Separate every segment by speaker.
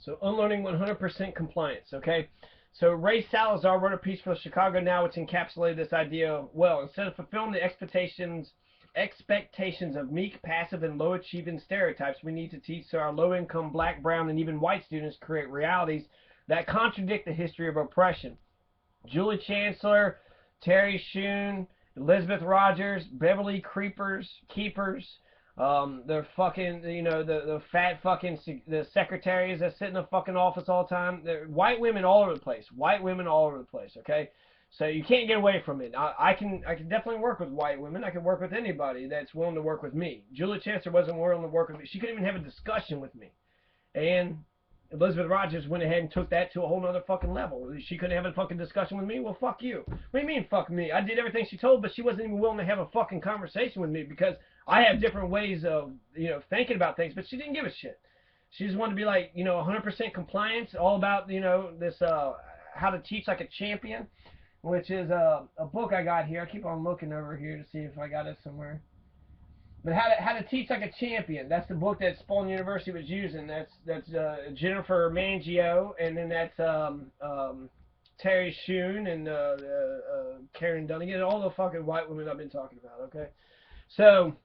Speaker 1: So unlearning 100% compliance, okay? So Ray Salazar wrote a piece for the Chicago Now which encapsulated this idea well. Instead of fulfilling the expectations of meek, passive, and low-achieving stereotypes, we need to teach so our low-income black, brown, and even white students create realities that contradict the history of oppression. Julie Chancellor, Terry Shoon, Elizabeth Rogers, Beverly Keepers, the fucking, the fat fucking, the secretaries that sit in the fucking office all the time. They're white women all over the place. White women all over the place, okay? So you can't get away from it. I can definitely work with white women. I can work with anybody that's willing to work with me. Julie Chancellor wasn't willing to work with me. She couldn't even have a discussion with me. And Elizabeth Rogers went ahead and took that to a whole nother fucking level. She couldn't have a fucking discussion with me? Well, fuck you. What do you mean, fuck me? I did everything she told, but she wasn't even willing to have a fucking conversation with me because I have different ways of, thinking about things, but she didn't give a shit. She just wanted to be like, 100% compliance, all about, this, how to teach like a champion, which is a book I got here. I keep on looking over here to see if I got it somewhere. But how to teach like a champion. That's the book that Spalding University was using. That's Jennifer Mangio, and then that's Terry Shoon and Karen Dunnigan, all the fucking white women I've been talking about. Okay, so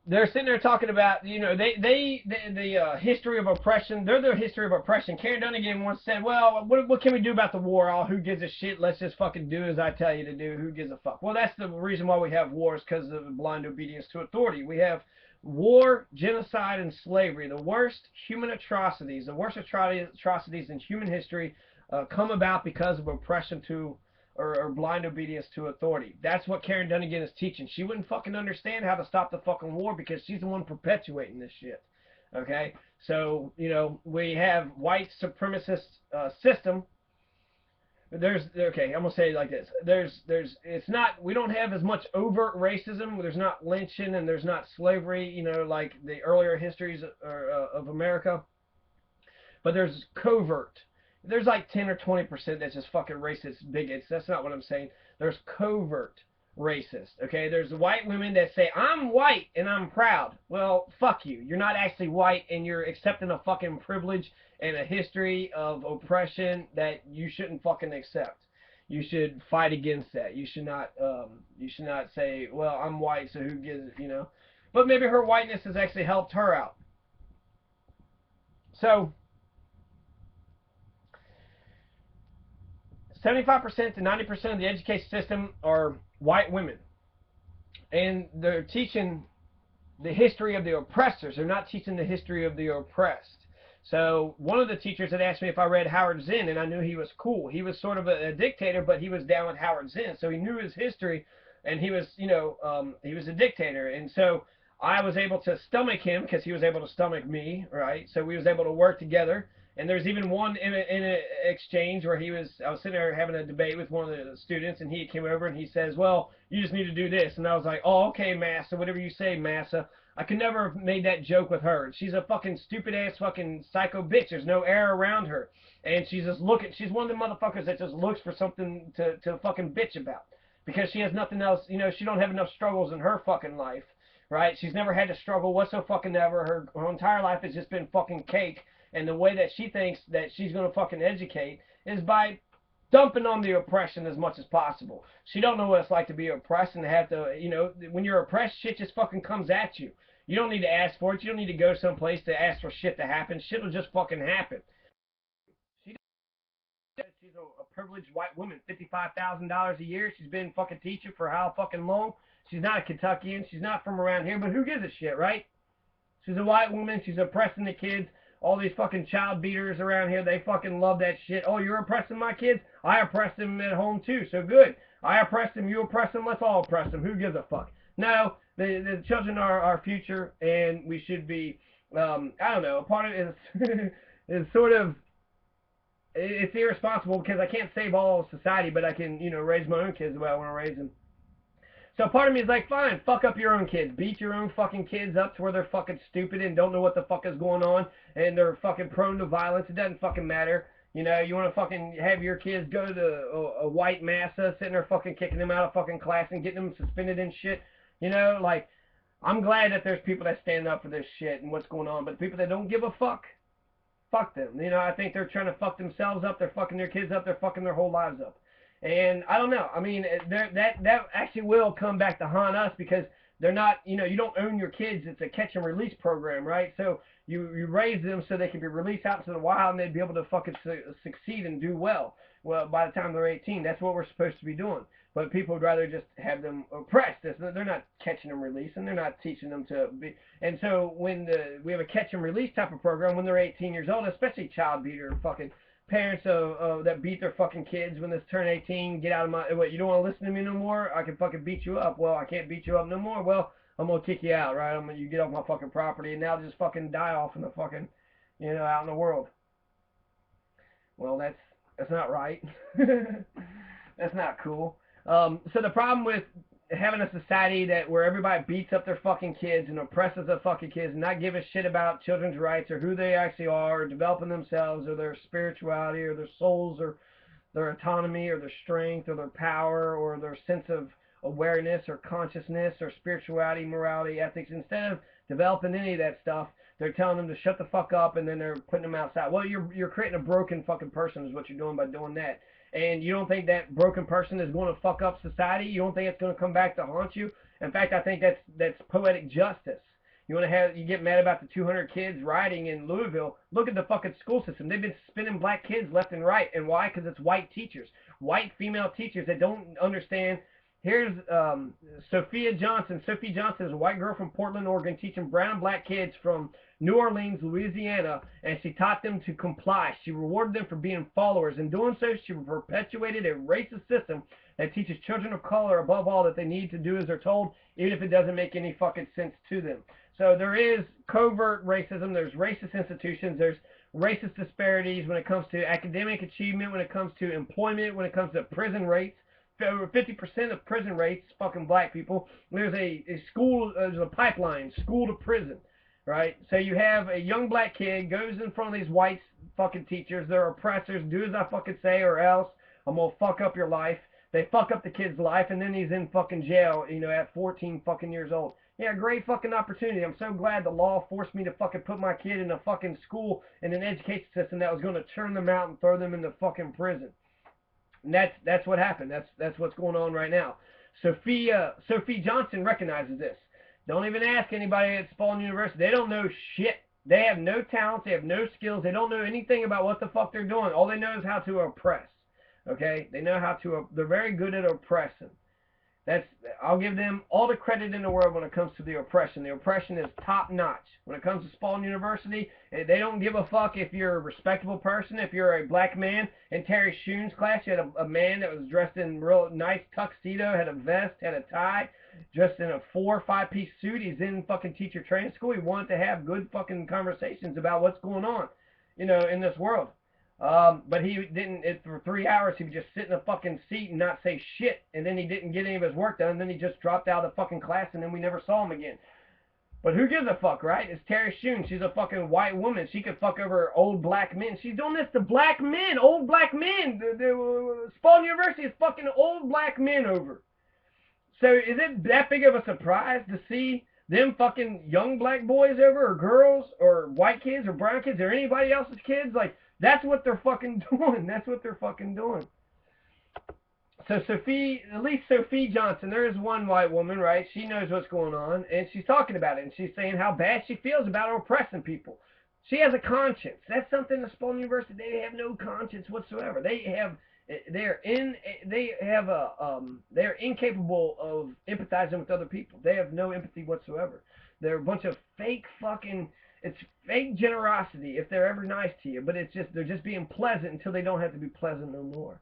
Speaker 1: they're sitting there talking about, the history of oppression. They're the history of oppression. Karen Dunnigan once said, well, what can we do about the war? Oh, who gives a shit? Let's just fucking do as I tell you to do. Who gives a fuck? Well, that's the reason why we have wars, because of blind obedience to authority. We have war, genocide, and slavery. The worst human atrocities, the worst atrocities in human history come about because of oppression to or blind obedience to authority. That's what Karen Dunnigan is teaching. She wouldn't fucking understand how to stop the fucking war because she's the one perpetuating this shit. Okay? So, we have white supremacist system. Okay, I'm going to say it like this. We don't have as much overt racism. There's not lynching and there's not slavery, like the earlier histories of America. But there's covert. There's like 10 or 20% that's just fucking racist bigots. That's not what I'm saying. There's covert racist. Okay, there's white women that say, I'm white and I'm proud. Well, fuck you. You're not actually white and you're accepting a fucking privilege and a history of oppression that you shouldn't fucking accept. You should fight against that. You should not say, well, I'm white, so who gives, But maybe her whiteness has actually helped her out. So 75% to 90% of the education system are white women. And they're teaching the history of the oppressors. They're not teaching the history of the oppressed. So one of the teachers had asked me if I read Howard Zinn, and I knew he was cool. He was sort of a dictator, but he was down with Howard Zinn. So he knew his history, and he was, he was a dictator. And so I was able to stomach him because he was able to stomach me, right? So we was able to work together. And there's even one in an exchange where I was sitting there having a debate with one of the students, and he came over and he says, well, you just need to do this. And I was like, oh, okay, Massa, whatever you say, Massa. I could never have made that joke with her. She's a fucking stupid-ass fucking psycho bitch. There's no air around her. And she's she's one of the motherfuckers that just looks for something to fucking bitch about. Because she has nothing else, she don't have enough struggles in her fucking life, right? She's never had to struggle whatsoever. Her entire life has just been fucking cake. And the way that she thinks that she's going to fucking educate is by dumping on the oppression as much as possible. She don't know what it's like to be oppressed and to have to, when you're oppressed, shit just fucking comes at you. You don't need to ask for it. You don't need to go someplace to ask for shit to happen. Shit will just fucking happen. She's a privileged white woman, $55,000 a year. She's been fucking teaching for how fucking long. She's not a Kentuckian. She's not from around here, but who gives a shit, right? She's a white woman. She's oppressing the kids. All these fucking child beaters around here, they fucking love that shit. Oh, you're oppressing my kids? I oppress them at home too, so good. I oppress them, you oppress them, let's all oppress them. Who gives a fuck? No, the children are our future, and we should be, I don't know, a part of it is sort of, it's irresponsible because I can't save all of society, but I can, raise my own kids the way I want to raise them. So part of me is like, fine, fuck up your own kids. Beat your own fucking kids up to where they're fucking stupid and don't know what the fuck is going on and they're fucking prone to violence. It doesn't fucking matter. You want to fucking have your kids go to a white massa, sitting there fucking kicking them out of fucking class and getting them suspended and shit. I'm glad that there's people that stand up for this shit and what's going on, but the people that don't give a fuck, fuck them. You know, I think they're trying to fuck themselves up. They're fucking their kids up. They're fucking their whole lives up. And I don't know. I mean, that actually will come back to haunt us because they're not. You know, you don't own your kids. It's a catch and release program, right? So you raise them so they can be released out into the wild and they'd be able to fucking succeed and do well. Well, by the time they're 18, that's what we're supposed to be doing. But people would rather just have them oppressed. They're not catching them release, and they're not teaching them to be. And so when we have a catch and release type of program when they're 18 years old, especially child beater fucking parents that beat their fucking kids when they turn 18, get out of my. What, you don't want to listen to me no more? I can fucking beat you up. Well, I can't beat you up no more. Well, I'm gonna kick you out, right? You get off my fucking property, and now just fucking die off in the fucking, out in the world. Well, that's not right. That's not cool. So the problem with having a society where everybody beats up their fucking kids and oppresses their fucking kids and not give a shit about children's rights or who they actually are or developing themselves or their spirituality or their souls or their autonomy or their strength or their power or their sense of awareness or consciousness or spirituality, morality, ethics. Instead of developing any of that stuff, they're telling them to shut the fuck up and then they're putting them outside. Well, you're creating a broken fucking person is what you're doing by doing that. And you don't think that broken person is going to fuck up society? You don't think it's going to come back to haunt you? In fact, I think that's poetic justice. You get mad about the 200 kids rioting in Louisville. Look at the fucking school system. They've been spinning black kids left and right. And why? Because it's white teachers, white female teachers that don't understand. Here's Sophia Johnson. Sophie Johnson is a white girl from Portland, Oregon, teaching brown and black kids from New Orleans, Louisiana, and she taught them to comply. She rewarded them for being followers. In doing so, she perpetuated a racist system that teaches children of color, above all, that they need to do as they're told, even if it doesn't make any fucking sense to them. So there is covert racism. There's racist institutions. There's racist disparities when it comes to academic achievement, when it comes to employment, when it comes to prison rates. Over 50% of prison rates, fucking black people. There's a pipeline, school to prison, right? So you have a young black kid goes in front of these white fucking teachers. They're oppressors. Do as I fucking say, or else I'm gonna fuck up your life. They fuck up the kid's life, and then he's in fucking jail, at 14 fucking years old. Yeah, great fucking opportunity. I'm so glad the law forced me to fucking put my kid in a fucking school and an education system that was gonna turn them out and throw them in the fucking prison. And that's what happened. That's what's going on right now. Sophie Johnson recognizes this. Don't even ask anybody at Spalding University. They don't know shit. They have no talents. They have no skills. They don't know anything about what the fuck they're doing. All they know is how to oppress. Okay? They know how to. They're very good at oppressing. I'll give them all the credit in the world when it comes to the oppression. The oppression is top notch. When it comes to Spalding University, they don't give a fuck if you're a respectable person. If you're a black man in Terry Shoon's class, you had a man that was dressed in real nice tuxedo, had a vest, had a tie, dressed in a 4 or 5 piece suit. He's in fucking teacher training school. He wanted to have good fucking conversations about what's going on, in this world. But he didn't, for 3 hours, he would just sit in a fucking seat and not say shit. And then he didn't get any of his work done. And then he just dropped out of the fucking class and then we never saw him again. But who gives a fuck, right? It's Terry Shoon. She's a fucking white woman. She could fuck over old black men. She's doing this to black men, old black men. Spalding University is fucking old black men over. So is it that big of a surprise to see them fucking young black boys over, or girls, or white kids, or brown kids, or anybody else's kids? Like, that's what they're fucking doing. That's what they're fucking doing. So at least Sophie Johnson, there is one white woman, right? She knows what's going on, and she's talking about it, and she's saying how bad she feels about oppressing people. She has a conscience. That's something at Spalding University. They have no conscience whatsoever. They're incapable of empathizing with other people. They have no empathy whatsoever. They're a bunch of fake fucking. It's fake generosity if they're ever nice to you, but they're just being pleasant until they don't have to be pleasant no more.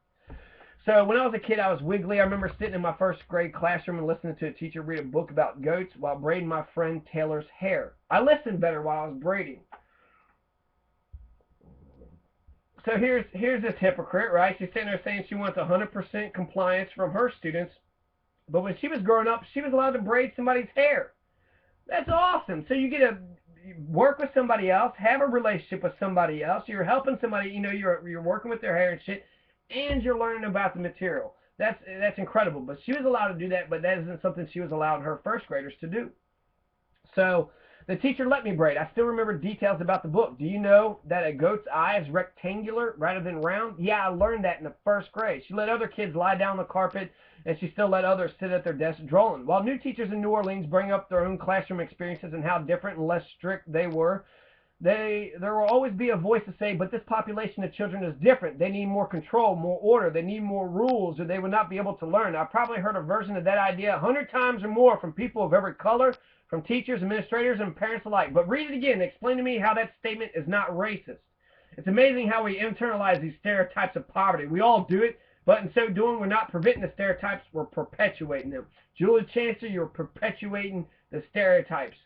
Speaker 1: So when I was a kid, I was wiggly. I remember sitting in my first grade classroom and listening to a teacher read a book about goats while braiding my friend Taylor's hair. I listened better while I was braiding. So here's this hypocrite, right? She's sitting there saying she wants 100% compliance from her students, but when she was growing up, she was allowed to braid somebody's hair. That's awesome. So you get to work with somebody else, have a relationship with somebody else. You're helping somebody. You're working with their hair and shit, and you're learning about the material. That's incredible. But she was allowed to do that, but that isn't something she was allowed her first graders to do. So The teacher let me braid. I still remember details about the book. Do you know that a goat's eye is rectangular rather than round? Yeah, I learned that in the first grade. She let other kids lie down on the carpet, and she still let others sit at their desks drawing. While new teachers in New Orleans bring up their own classroom experiences and how different and less strict they were, there will always be a voice to say, but this population of children is different. They need more control, more order. They need more rules, or they would not be able to learn. I've probably heard a version of that idea 100 times or more from people of every color, from teachers, administrators, and parents alike. But read it again and explain to me how that statement is not racist. It's amazing how we internalize these stereotypes of poverty. We all do it, but in so doing, we're not preventing the stereotypes, we're perpetuating them. Julie Chancellor, you're perpetuating the stereotypes.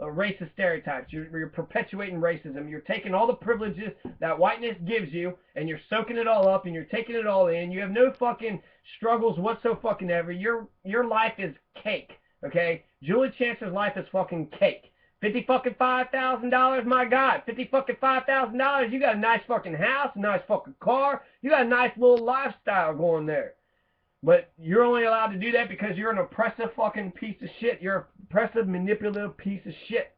Speaker 1: Racist stereotypes. You're perpetuating racism. You're taking all the privileges that whiteness gives you, and you're soaking it all up, and you're taking it all in. You have no fucking struggles whatsoever. Your life is cake, okay? Julie Chancellor's life is fucking cake. $55,000, my God, $55,000. You got a nice fucking house, a nice fucking car. You got a nice little lifestyle going there. But you're only allowed to do that because you're an oppressive fucking piece of shit. You're an oppressive, manipulative piece of shit.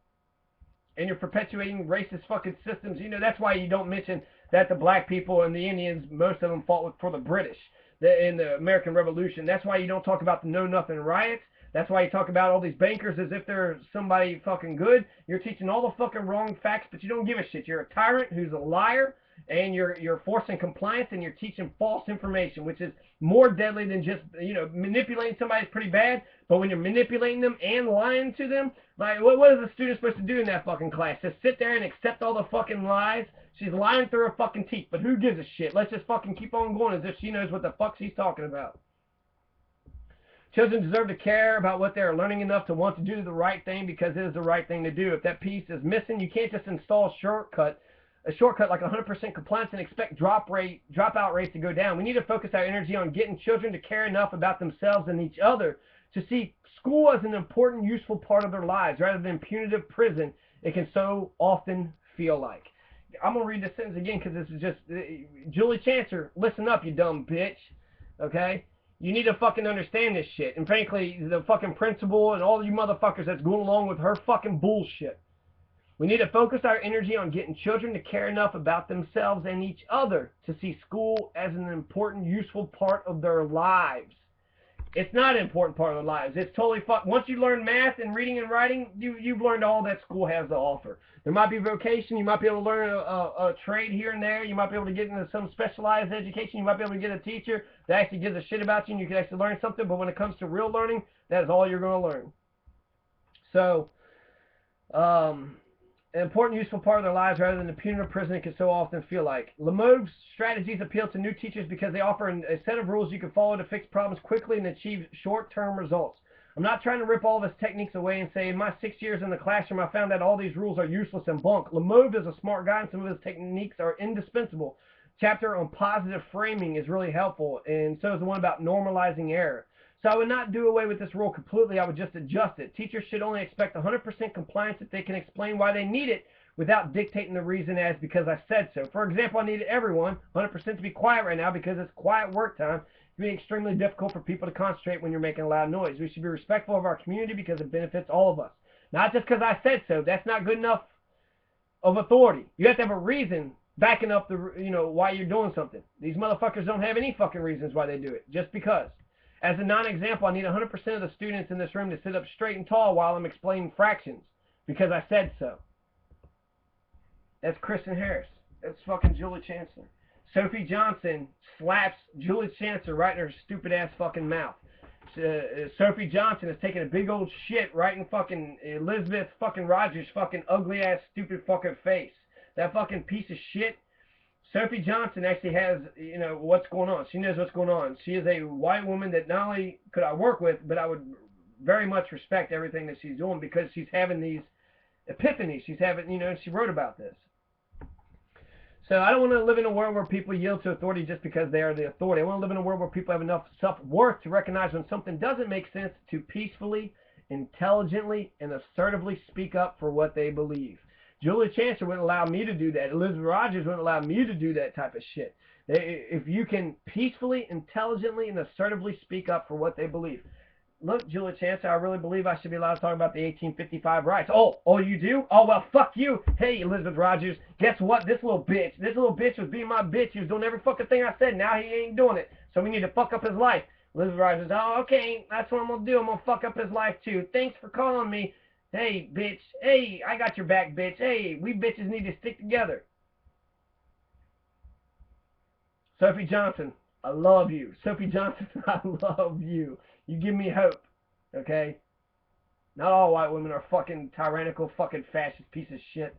Speaker 1: And you're perpetuating racist fucking systems. You know, that's why you don't mention that the black people and the Indians, most of them fought for the British in the American Revolution. That's why you don't talk about the Know Nothing riots. That's why you talk about all these bankers as if they're somebody fucking good. You're teaching all the fucking wrong facts, but you don't give a shit. You're a tyrant who's a liar, and you're forcing compliance, and you're teaching false information, which is more deadly than just, you know, manipulating somebody is pretty bad, but when you're manipulating them and lying to them, like, what is the student supposed to do in that fucking class? Just sit there and accept all the fucking lies? She's lying through her fucking teeth, but who gives a shit? Let's just fucking keep on going as if she knows what the fuck she's talking about. Children deserve to care about what they're learning enough to want to do the right thing because it is the right thing to do. If that piece is missing, you can't just install a shortcut like 100% compliance and expect dropout rates to go down. We need to focus our energy on getting children to care enough about themselves and each other to see school as an important, useful part of their lives rather than punitive prison it can so often feel like. I'm going to read this sentence again because this is just, Julie Chancellor, listen up, you dumb bitch, okay? You need to fucking understand this shit. And frankly, the fucking principal and all you motherfuckers that's going along with her fucking bullshit. We need to focus our energy on getting children to care enough about themselves and each other to see school as an important, useful part of their lives. It's not an important part of their lives. It's totally once you learn math and reading and writing, you've learned all that school has to offer. There might be vocation. You might be able to learn a trade here and there. You might be able to get into some specialized education. You might be able to get a teacher that actually gives a shit about you and you can actually learn something. But when it comes to real learning, that is all you're going to learn. So, an important, useful part of their lives rather than the punitive prison it can so often feel like. Lemauve's strategies appeal to new teachers because they offer a set of rules you can follow to fix problems quickly and achieve short-term results. I'm not trying to rip all of his techniques away and say, in my 6 years in the classroom, I found that all these rules are useless and bunk. Lemauve is a smart guy, and some of his techniques are indispensable. Chapter on positive framing is really helpful, and so is the one about normalizing error. So I would not do away with this rule completely. I would just adjust it. Teachers should only expect 100% compliance if they can explain why they need it without dictating the reason as because I said so. For example, I needed everyone 100% to be quiet right now because it's quiet work time. It can be extremely difficult for people to concentrate when you're making a loud noise. We should be respectful of our community because it benefits all of us. Not just because I said so. That's not good enough of authority. You have to have a reason backing up the, why you're doing something. These motherfuckers don't have any fucking reasons why they do it. Just because. As a non-example, I need 100% of the students in this room to sit up straight and tall while I'm explaining fractions. Because I said so. That's Kristen Harris. That's fucking Julie Chancellor. Sophie Johnson slaps Julie Chancellor right in her stupid ass fucking mouth. Sophie Johnson is taking a big old shit right in fucking Elizabeth fucking Rogers' fucking ugly ass stupid fucking face. That fucking piece of shit. Sophie Johnson actually has, what's going on. She knows what's going on. She is a white woman that not only could I work with, but I would very much respect everything that she's doing because she's having these epiphanies. She's having, she wrote about this. So I don't want to live in a world where people yield to authority just because they are the authority. I want to live in a world where people have enough self-worth to recognize when something doesn't make sense to peacefully, intelligently, and assertively speak up for what they believe. Julie Chancellor wouldn't allow me to do that. Elizabeth Rogers wouldn't allow me to do that type of shit. If you can peacefully, intelligently, and assertively speak up for what they believe. look, Julia Chancellor, I really believe I should be allowed to talk about the 1855 riots. Oh, you do? Oh, well, fuck you. Hey, Elizabeth Rogers, guess what? This little bitch was being my bitch. He was doing every fucking thing I said. Now he ain't doing it. So we need to fuck up his life. Elizabeth Rogers, oh, okay, that's what I'm going to do. I'm going to fuck up his life, too. Thanks for calling me. Hey, bitch. Hey, I got your back, bitch. Hey, we bitches need to stick together. Sophie Johnson, I love you. Sophie Johnson, I love you. You give me hope, okay? Not all white women are fucking tyrannical, fucking fascist piece of shit.